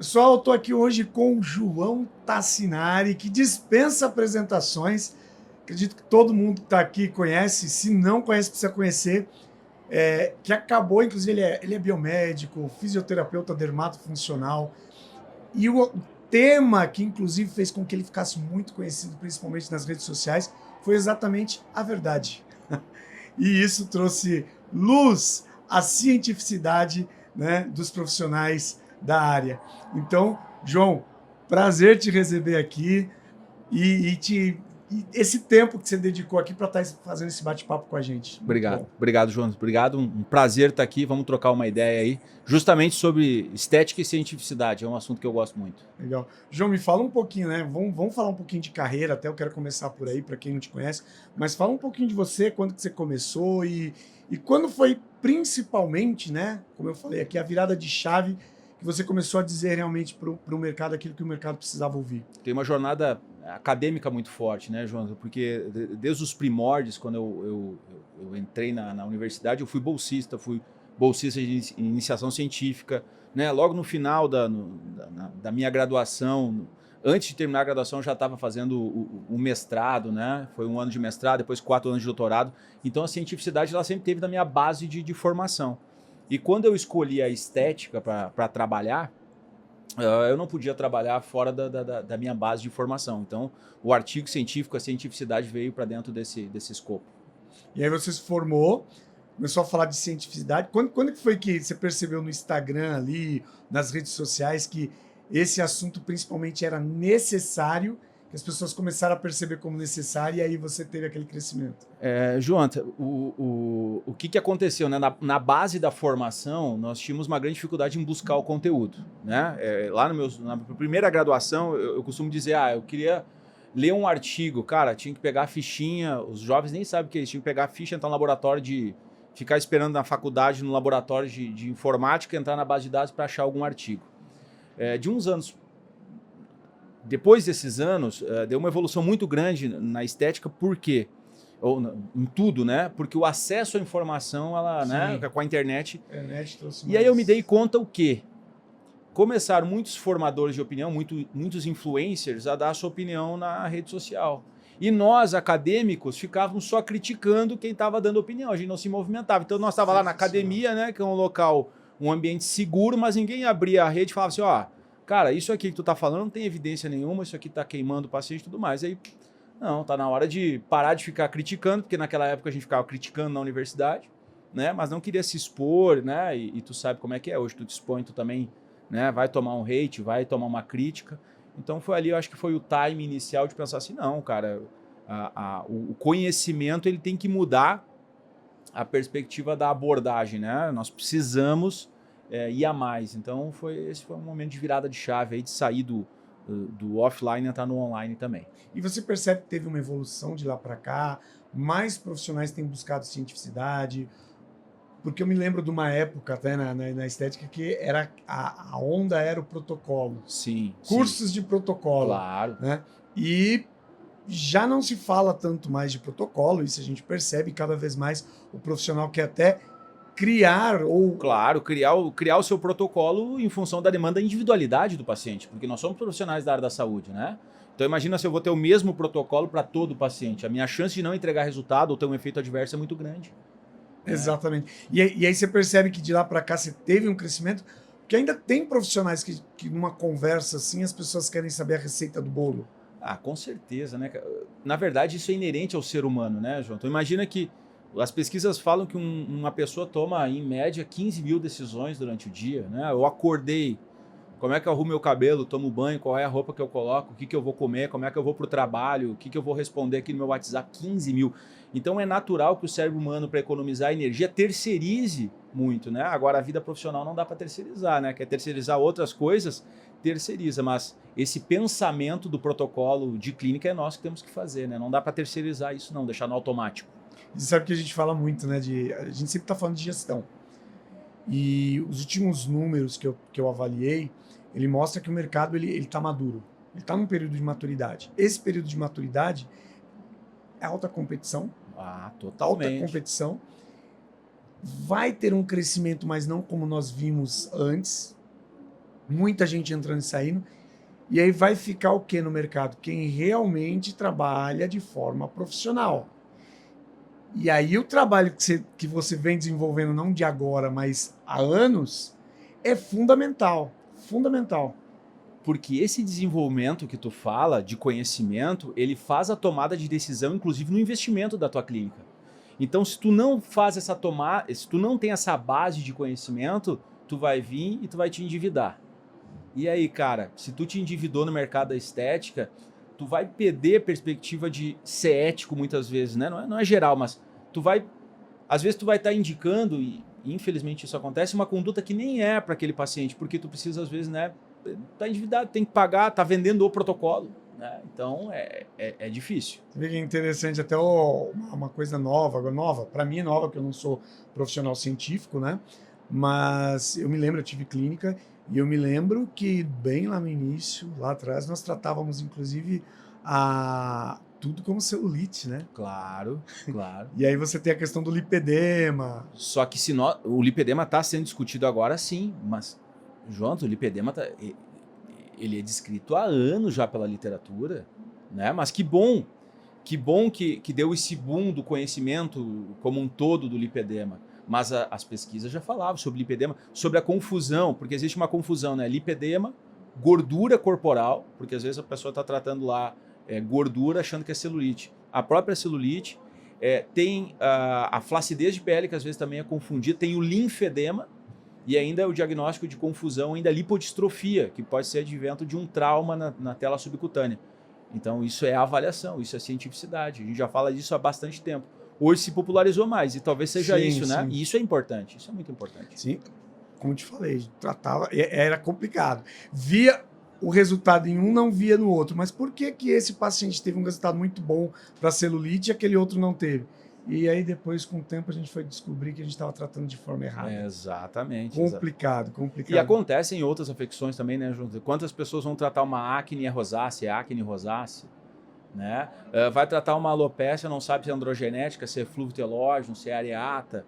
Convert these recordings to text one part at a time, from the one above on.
Pessoal, eu estou aqui hoje com o João Tassinari, que dispensa apresentações. Acredito que todo mundo que está aqui conhece. Se não conhece, precisa conhecer. Que acabou, inclusive, ele é biomédico, fisioterapeuta dermatofuncional. E o tema que, inclusive, fez com que ele ficasse muito conhecido, principalmente nas redes sociais, foi exatamente a verdade. E isso trouxe luz à cientificidade, né, dos profissionais da área. Então, João, prazer te receber aqui e esse tempo que você dedicou aqui para estar fazendo esse bate-papo com a gente. Muito Obrigado, bom. obrigado, João. Obrigado, um prazer estar aqui. Vamos trocar uma ideia aí, justamente sobre estética e cientificidade. É um assunto que eu gosto muito. Legal. João, me fala um pouquinho, né? Vamos falar um pouquinho de carreira, até eu quero começar por aí, para quem não te conhece, mas fala um pouquinho de você, quando que você começou e quando foi principalmente, né? Como eu falei aqui, a virada de chave que você começou a dizer realmente para o mercado aquilo que o mercado precisava ouvir. Tem uma jornada acadêmica muito forte, né, João? Porque desde os primórdios, quando eu entrei na universidade, eu fui bolsista de iniciação científica, né? Logo no final da minha graduação, antes de terminar a graduação, eu já estava fazendo o mestrado, né? Foi 1 ano de mestrado, depois 4 anos de doutorado. Então a cientificidade ela sempre teve na minha base de formação. E quando eu escolhi a estética para trabalhar, eu não podia trabalhar fora da minha base de formação. Então, o artigo científico, a cientificidade veio para dentro desse escopo. E aí você se formou, começou a falar de cientificidade. Quando que foi que você percebeu no Instagram ali, nas redes sociais, que esse assunto principalmente era necessário, que as pessoas começaram a perceber como necessário e aí você teve aquele crescimento? João, o que aconteceu? Né? Na base da formação, nós tínhamos uma grande dificuldade em buscar o conteúdo. Né? Lá na primeira graduação, eu costumo dizer, eu queria ler um artigo. Cara, tinha que pegar a fichinha, os jovens nem sabem o que é isso, tinha que pegar a ficha, entrar no laboratório ficar esperando na faculdade, no laboratório de informática, entrar na base de dados para achar algum artigo. De uns anos, depois desses anos, deu uma evolução muito grande na estética, por quê? Ou em tudo, né? Porque o acesso à informação, né, com a internet. Trouxe E aí eu me dei conta o quê? Começaram muitos formadores de opinião, muitos influencers a dar a sua opinião na rede social. E nós, acadêmicos, ficávamos só criticando quem estava dando opinião, a gente não se movimentava. Então nós estávamos lá na academia, né, que é um local, um ambiente seguro, mas ninguém abria a rede e falava assim, cara, isso aqui que tu tá falando não tem evidência nenhuma, isso aqui tá queimando o paciente e tudo mais. Aí, não, tá na hora de parar de ficar criticando, porque naquela época a gente ficava criticando na universidade, né, mas não queria se expor, né, e tu sabe como é que é, hoje tu te expõe, tu também, né, vai tomar um hate, vai tomar uma crítica. Então foi ali, eu acho que foi o time inicial de pensar assim, não, cara, o conhecimento ele tem que mudar a perspectiva da abordagem, né? Nós precisamos ir a mais. Então esse foi um momento de virada de chave aí, de sair do offline e entrar no online também. E você percebe que teve uma evolução de lá para cá, mais profissionais têm buscado cientificidade, porque eu me lembro de uma época até na estética que era a onda era o protocolo. Sim. Cursos de protocolo. Claro. Né? E já não se fala tanto mais de protocolo, isso a gente percebe cada vez mais o profissional quer até criar ou... Claro, criar o seu protocolo em função da demanda e individualidade do paciente, porque nós somos profissionais da área da saúde, né? Então imagina se eu vou ter o mesmo protocolo para todo paciente. A minha chance de não entregar resultado ou ter um efeito adverso é muito grande. Exatamente. E aí você percebe que de lá para cá você teve um crescimento, porque ainda tem profissionais que numa conversa assim as pessoas querem saber a receita do bolo. Com certeza, né? Na verdade, isso é inerente ao ser humano, né, João? Então imagina que as pesquisas falam que uma pessoa toma, em média, 15 mil decisões durante o dia, né? Eu acordei, como é que eu arrumo meu cabelo, tomo banho, qual é a roupa que eu coloco, o que eu vou comer, como é que eu vou para o trabalho, o que eu vou responder aqui no meu WhatsApp, 15 mil. Então é natural que o cérebro humano, para economizar energia, terceirize muito, né? Agora a vida profissional não dá para terceirizar, né? Quer terceirizar outras coisas, terceiriza, mas esse pensamento do protocolo de clínica é nós que temos que fazer, né? Não dá para terceirizar isso não, deixar no automático. Você sabe que a gente fala muito, né? A gente sempre está falando de gestão. E os últimos números que eu avaliei, ele mostra que o mercado ele está maduro. Ele está num período de maturidade. Esse período de maturidade é alta competição. Totalmente. Alta competição. Vai ter um crescimento, mas não como nós vimos antes. muita gente entrando e saindo. E aí vai ficar o que no mercado? Quem realmente trabalha de forma profissional. E aí o trabalho que você vem desenvolvendo, não de agora, mas há anos, é fundamental. Fundamental. Porque esse desenvolvimento que tu fala de conhecimento, ele faz a tomada de decisão, inclusive no investimento da tua clínica. Então, se tu não faz essa tomada, se tu não tem essa base de conhecimento, tu vai vir e tu vai te endividar. E aí, cara, se tu te endividou no mercado da estética, tu vai perder a perspectiva de ser ético muitas vezes, né? Não é geral, mas tu vai, às vezes tu vai estar indicando, e infelizmente isso acontece, uma conduta que nem é para aquele paciente, porque tu precisa às vezes, né, tá endividado, tem que pagar, tá vendendo o protocolo, né? Então é difícil. Você vê que é interessante até uma coisa nova, para mim é nova, porque eu não sou profissional científico, né? Mas eu me lembro, eu tive clínica, e eu me lembro que bem lá no início, lá atrás, nós tratávamos inclusive tudo como celulite, né? Claro, claro. E aí você tem a questão do lipedema. Só que o lipedema está sendo discutido agora sim, mas, João, o lipedema ele é descrito há anos já pela literatura, né? Mas que bom que deu esse boom do conhecimento como um todo do lipedema. Mas as pesquisas já falavam sobre lipedema, sobre a confusão, porque existe uma confusão, né? Lipedema, gordura corporal, porque às vezes a pessoa está tratando lá gordura achando que é celulite. A própria celulite tem a flacidez de pele, que às vezes também é confundida, tem o linfedema, e ainda o diagnóstico de confusão, ainda a lipodistrofia, que pode ser advento de um trauma na tela subcutânea. Então isso é avaliação, isso é cientificidade. A gente já fala disso há bastante tempo. Hoje se popularizou mais, e talvez seja isso, né? E isso é importante, isso é muito importante. Sim, como te falei, tratava, era complicado. Via o resultado em um, não via no outro. Mas por que esse paciente teve um resultado muito bom para celulite e aquele outro não teve? E aí depois, com o tempo, a gente foi descobrir que a gente estava tratando de forma errada. Exatamente. Complicado. E acontece em outras afecções também, né, João? Quantas pessoas vão tratar uma acne rosácea, né? Vai tratar uma alopécia, não sabe se é androgenética, se é fluvido telógeno, se é areata.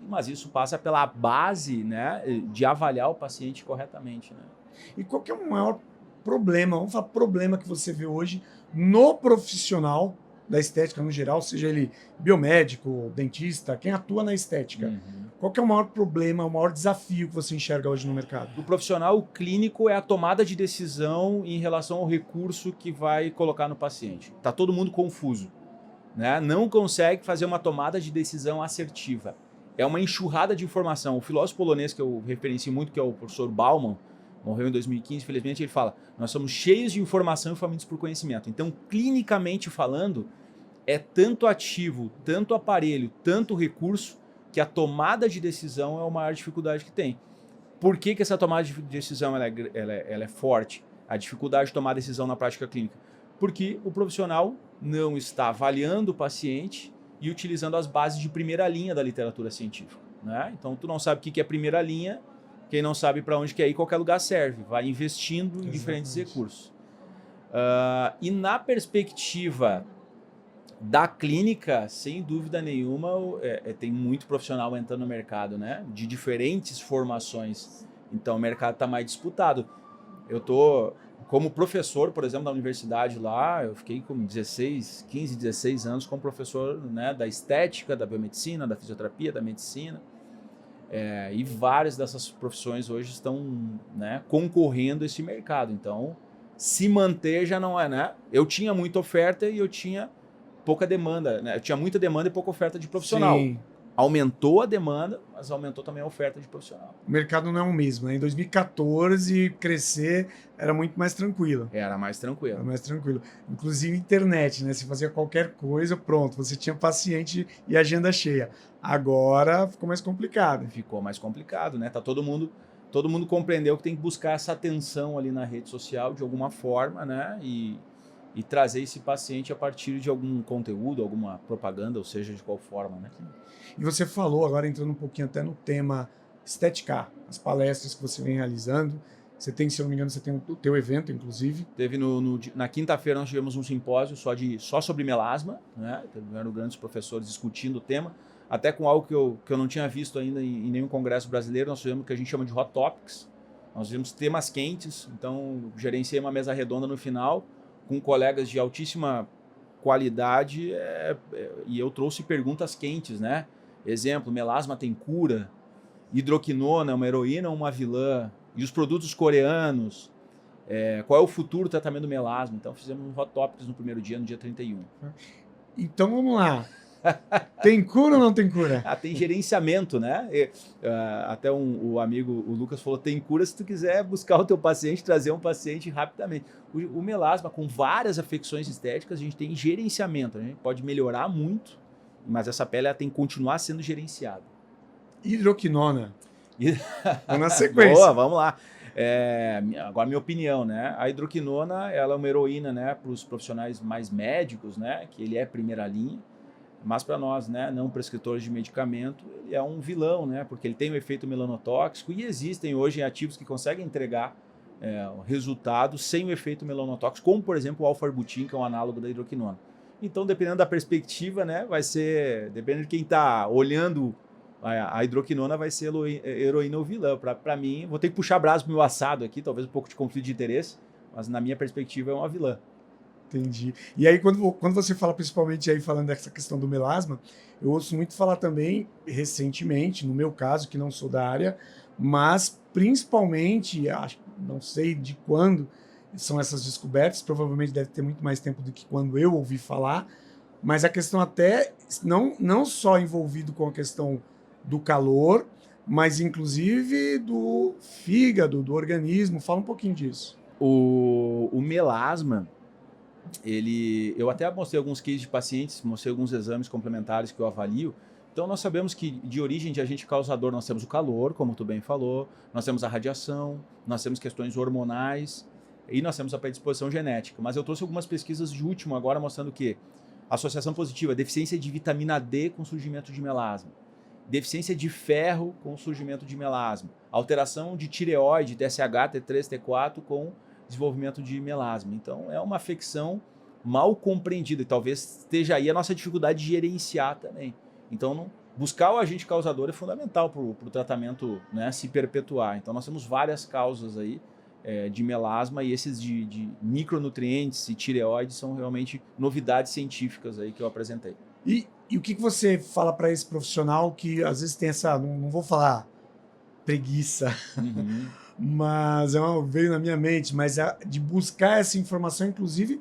Mas isso passa pela base, né, de avaliar o paciente corretamente, né? E qual que é o maior problema, vamos falar problema que você vê hoje no profissional da estética no geral, seja ele biomédico, dentista, quem atua na estética? Uhum. Qual que é o maior problema, o maior desafio que você enxerga hoje no mercado? O profissional clínico é a tomada de decisão em relação ao recurso que vai colocar no paciente. Está todo mundo confuso, né? Não consegue fazer uma tomada de decisão assertiva. É uma enxurrada de informação. O filósofo polonês que eu referencio muito, que é o professor Bauman, morreu em 2015, infelizmente, ele fala: nós somos cheios de informação e famintos por conhecimento. Então, clinicamente falando, é tanto ativo, tanto aparelho, tanto recurso, que a tomada de decisão é a maior dificuldade que tem. Por que essa tomada de decisão ela é forte? A dificuldade de tomar decisão na prática clínica. Porque o profissional não está avaliando o paciente e utilizando as bases de primeira linha da literatura científica, né? Então, tu não sabe o que é primeira linha. Quem não sabe para onde quer ir, qualquer lugar serve. Vai investindo em diferentes recursos. E na perspectiva da clínica, sem dúvida nenhuma, tem muito profissional entrando no mercado, né? De diferentes formações. Então, o mercado está mais disputado. Eu estou, como professor, por exemplo, da universidade lá, eu fiquei com 15, 16 anos como professor, né, da estética, da biomedicina, da fisioterapia, da medicina. E várias dessas profissões hoje estão, né, concorrendo a esse mercado. Então, se manter já não é, né? Eu tinha muita oferta e eu tinha pouca demanda, né? Eu tinha muita demanda e pouca oferta de profissional. Sim. Aumentou a demanda, mas aumentou também a oferta de profissional. O mercado não é o mesmo, né? Em 2014, crescer era muito mais tranquilo. Era mais tranquilo. Era mais tranquilo. Inclusive internet, né? Você fazia qualquer coisa, pronto, você tinha paciente e agenda cheia. Agora ficou mais complicado. Ficou mais complicado, né? Tá todo mundo compreendeu que tem que buscar essa atenção ali na rede social de alguma forma, né? E trazer esse paciente a partir de algum conteúdo, alguma propaganda, ou seja, de qual forma, né? E você falou, agora entrando um pouquinho até no tema estética, as palestras que você vem realizando. Você tem, se eu não me engano, você tem o teu evento, inclusive. Teve na quinta-feira nós tivemos um simpósio só sobre melasma, né? Tiveram grandes professores discutindo o tema, até com algo que eu não tinha visto ainda em nenhum congresso brasileiro. Nós tivemos o que a gente chama de Hot Topics, Nós vimos temas quentes, então gerenciei uma mesa redonda no final com colegas de altíssima qualidade e eu trouxe perguntas quentes, né? Exemplo, melasma tem cura? Hidroquinona é uma heroína ou uma vilã? E os produtos coreanos? Qual é o futuro do tratamento do melasma? Então fizemos um Hot Topics no primeiro dia, no dia 31. Então vamos lá. Tem cura ou não tem cura? Tem gerenciamento, né? Até o amigo, o Lucas, falou, tem cura se tu quiser buscar o teu paciente, trazer um paciente rapidamente. O melasma, com várias afecções estéticas, a gente tem gerenciamento. A gente pode melhorar muito, mas essa pele ela tem que continuar sendo gerenciada. Hidroquinona. Vamos na sequência. Boa, vamos lá. Agora, minha opinião, né? A hidroquinona ela é uma heroína, né, para os profissionais mais médicos, né? Que ele é primeira linha. Mas para nós, né, não prescritores de medicamento, ele é um vilão, né, porque ele tem um efeito melanotóxico e existem hoje ativos que conseguem entregar resultado sem o efeito melanotóxico, como por exemplo o alfarbutin, que é um análogo da hidroquinona. Então, dependendo da perspectiva, né, vai ser, dependendo de quem está olhando a hidroquinona, vai ser heroína ou vilã. Para mim, vou ter que puxar brasa pro meu assado aqui, talvez um pouco de conflito de interesse, mas na minha perspectiva é uma vilã. Entendi. E aí, quando você fala, principalmente aí falando dessa questão do melasma, eu ouço muito falar também, recentemente, no meu caso, que não sou da área, mas principalmente, não sei de quando são essas descobertas, provavelmente deve ter muito mais tempo do que quando eu ouvi falar, mas a questão até, não só envolvido com a questão do calor, mas inclusive do fígado, do organismo. Fala um pouquinho disso. O melasma, eu até mostrei alguns cases de pacientes, mostrei alguns exames complementares que eu avalio. Então nós sabemos que de origem de agente causador nós temos o calor, como tu bem falou, nós temos a radiação, nós temos questões hormonais e nós temos a predisposição genética. Mas eu trouxe algumas pesquisas de último agora mostrando que associação positiva, deficiência de vitamina D com surgimento de melasma, deficiência de ferro com surgimento de melasma, alteração de tireoide, TSH, T3, T4 com desenvolvimento de melasma. Então, é uma afecção mal compreendida e talvez esteja aí a nossa dificuldade de gerenciar também. Então, buscar o agente causador é fundamental para o tratamento, né, se perpetuar. Então, nós temos várias causas aí de melasma e esses de micronutrientes e tireoide são realmente novidades científicas aí que eu apresentei. E o que você fala para esse profissional que às vezes tem essa, não vou falar preguiça, mas veio na minha mente, mas de buscar essa informação, inclusive,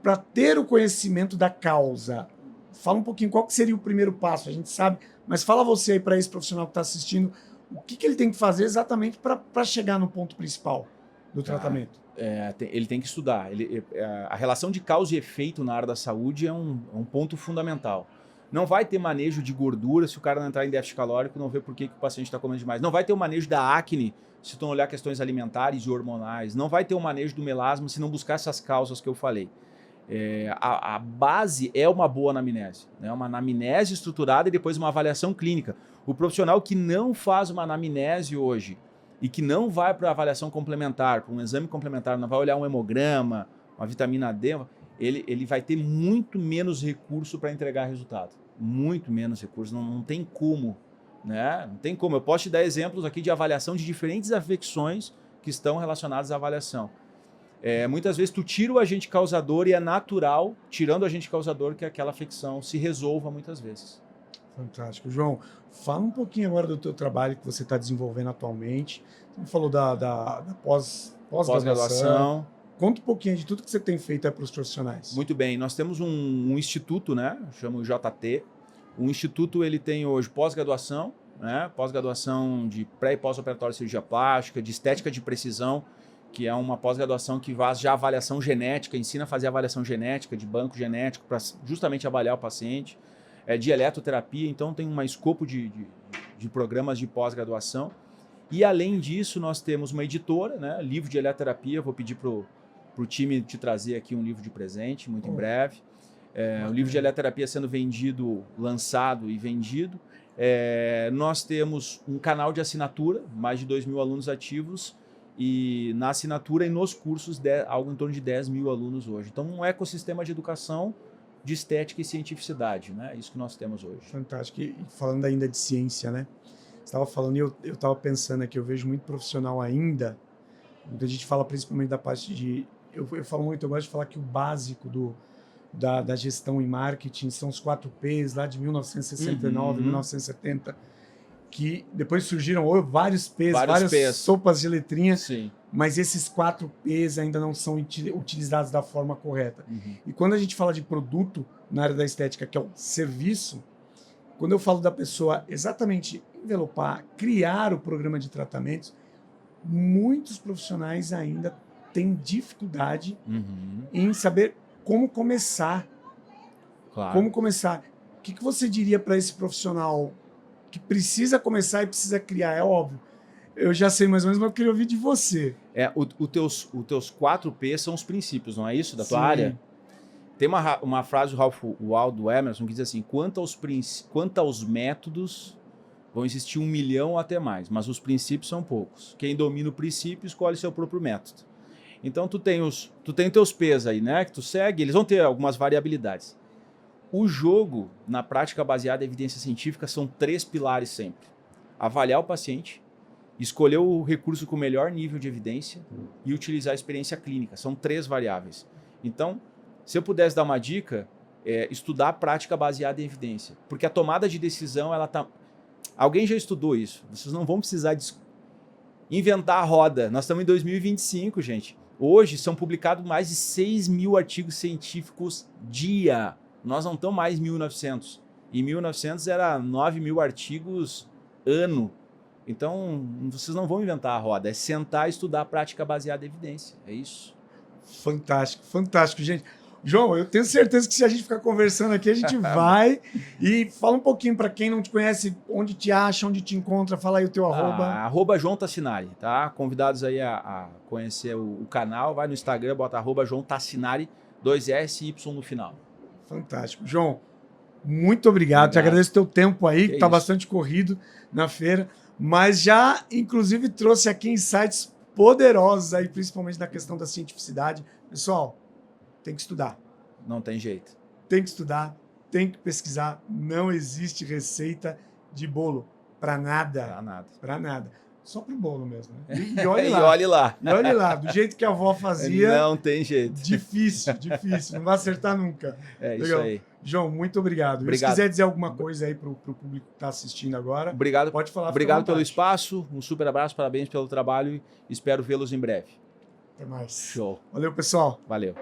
para ter o conhecimento da causa. Fala um pouquinho qual que seria o primeiro passo, a gente sabe, mas fala você aí para esse profissional que está assistindo, o que ele tem que fazer exatamente para chegar no ponto principal do tratamento. Ele tem que estudar. A relação de causa e efeito na área da saúde é um ponto fundamental. Não vai ter manejo de gordura se o cara não entrar em déficit calórico, não ver por que o paciente está comendo demais. Não vai ter o manejo da acne se tu não olhar questões alimentares e hormonais. Não vai ter o manejo do melasma se não buscar essas causas que eu falei. A base é uma boa anamnese, né? Uma anamnese estruturada e depois uma avaliação clínica. O profissional que não faz uma anamnese hoje e que não vai para a avaliação complementar, para um exame complementar, não vai olhar um hemograma, uma vitamina D, ele vai ter muito menos recurso para entregar resultado. Muito menos recurso, não tem como, né? Não tem como. Eu posso te dar exemplos aqui de avaliação de diferentes afecções que estão relacionadas à avaliação. Muitas vezes tu tira o agente causador e é natural, tirando o agente causador, que aquela afecção se resolva muitas vezes. Fantástico. João, fala um pouquinho agora do teu trabalho que você está desenvolvendo atualmente. Você falou da pós-graduação. Conta um pouquinho de tudo que você tem feito para os profissionais. Muito bem. Nós temos um instituto, né? Chama o JT. O instituto ele tem hoje pós-graduação, né? Pós-graduação de pré e pós-operatório de cirurgia plástica, de estética de precisão, que é uma pós-graduação que faz já avaliação genética, ensina a fazer avaliação genética, de banco genético, para justamente avaliar o paciente. De eletroterapia, então tem um escopo de programas de pós-graduação. E além disso, nós temos uma editora, né? Livro de eletroterapia. Vou pedir para o time te trazer aqui um livro de presente, muito em breve. O livro de eletroterapia sendo vendido, lançado e vendido. Nós temos um canal de assinatura, mais de 2.000 alunos ativos, e na assinatura e nos cursos, algo em torno de 10.000 alunos hoje. Então, um ecossistema de educação de estética e cientificidade, né? Isso que nós temos hoje. Fantástico. E falando ainda de ciência, né? estava falando e eu estava pensando aqui, eu vejo muito profissional ainda, a gente fala principalmente da parte de... Eu falo muito, eu gosto de falar que o básico da gestão em marketing são os 4 Ps lá de 1969, 1970, que depois surgiram vários Ps, várias sopas de letrinha, Sim. mas esses 4 Ps ainda não são utilizados da forma correta. E quando a gente fala de produto na área da estética, que é o serviço, quando eu falo da pessoa exatamente envelopar, criar o programa de tratamentos, muitos profissionais ainda têm dificuldade em saber como começar. Claro. Como começar. O que você diria para esse profissional que precisa começar e precisa criar? É óbvio. Eu já sei mais ou menos, mas eu queria ouvir de você. Os teus 4 Ps são os princípios, não é isso? Da tua área? Tem uma frase do Ralph Waldo Emerson que diz assim: quanto aos métodos, vão existir 1 milhão ou até mais, mas os princípios são poucos. Quem domina o princípio escolhe seu próprio método. Então tu tem teus P's aí, né? Que tu segue, eles vão ter algumas variabilidades. O jogo, na prática baseada em evidência científica, são 3 pilares sempre: avaliar o paciente, escolher o recurso com o melhor nível de evidência e utilizar a experiência clínica. São 3 variáveis. Então, se eu pudesse dar uma dica, estudar a prática baseada em evidência. Porque a tomada de decisão, ela tá... Alguém já estudou isso. Vocês não vão precisar inventar a roda. Nós estamos em 2025, gente. Hoje são publicados mais de 6 mil artigos científicos dia. Nós não estamos mais em 1900. Em 1900 era 9 mil artigos ano. Então, vocês não vão inventar a roda. É sentar e estudar a prática baseada em evidência. É isso. Fantástico, fantástico, gente. João, eu tenho certeza que se a gente ficar conversando aqui, a gente vai. E fala um pouquinho para quem não te conhece, onde te acha, onde te encontra, fala aí o teu arroba. João Tassinari, tá? Convidados aí a conhecer o canal, vai no Instagram, bota João Tassinari, 2S e Y no final. Fantástico. João, muito obrigado. Te agradeço o teu tempo aí, que está bastante corrido na feira, mas já, inclusive, trouxe aqui insights poderosos aí, principalmente na questão da cientificidade. Pessoal, tem que estudar. Não tem jeito. Tem que estudar, tem que pesquisar. Não existe receita de bolo para nada. Para nada. Para nada. Só para o bolo mesmo. Né? E olhe lá. E olhe lá. E olhe lá. Do jeito que a avó fazia. Não tem jeito. Difícil, difícil. Não vai acertar nunca. É isso Legal. aí. João, muito obrigado. Se quiser dizer alguma coisa aí para o público que está assistindo agora, obrigado, pode falar. Obrigado pelo espaço. Um super abraço. Parabéns pelo trabalho. E espero vê-los em breve. Até mais. Show. Valeu, pessoal. Valeu.